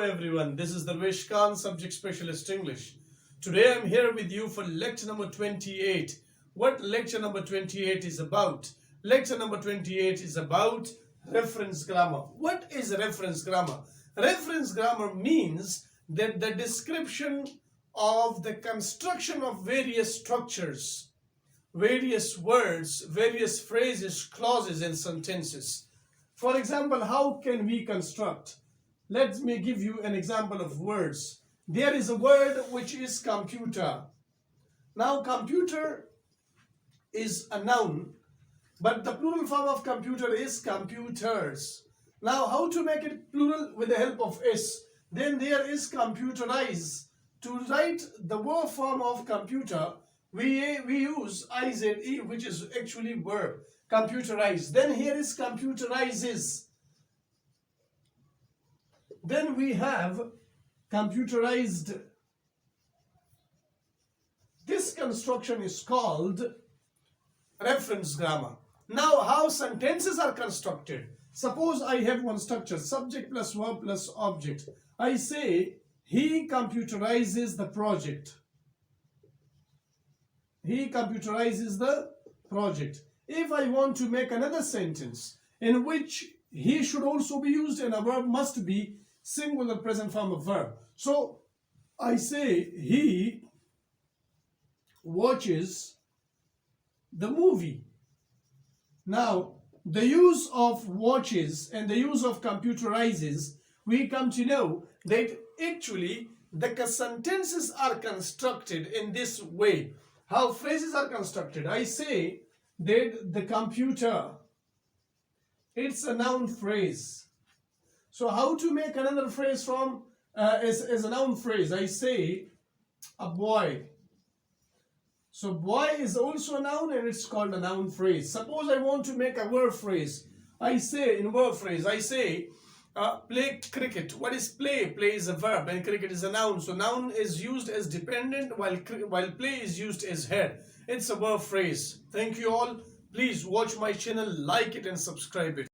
everyone, this is Darvesh Khan, Subject Specialist English. Today I'm here with you for lecture number 28. What lecture number 28 is about? Lecture number 28 is about reference grammar. What is reference grammar? Reference grammar means that the description of the construction of various structures, various words, various phrases, clauses and sentences. For example, how can we construct? Let me give you an example of words. There is a word which is computer. Now computer is a noun, but the plural form of computer is computers. Now how to make it plural? With the help of s. Then there is computerize. To write the verb form of computer, we use ize, which is actually verb. Computerize. Then here is computerizes. Then we have computerized. This construction is called reference grammar. Now how sentences are constructed? Suppose I have one structure, subject plus verb plus object. I say he computerizes the project. He computerizes the project. If I want to make another sentence in which he should also be used and a verb must be singular present form of verb. So I say he watches the movie. Now the use of watches and the use of computerizes, we come to know that actually the sentences are constructed in this way. How phrases are constructed? I say that the computer, it's a noun phrase. So how to make another phrase from as a noun phrase? I say a boy. So boy is also a noun and it's called a noun phrase. Suppose I want to make a verb phrase. I say in verb phrase, I say play cricket. What is play? Play is a verb and cricket is a noun. So noun is used as dependent while play is used as head. It's a verb phrase. Thank you all. Please watch my channel, like it and subscribe it.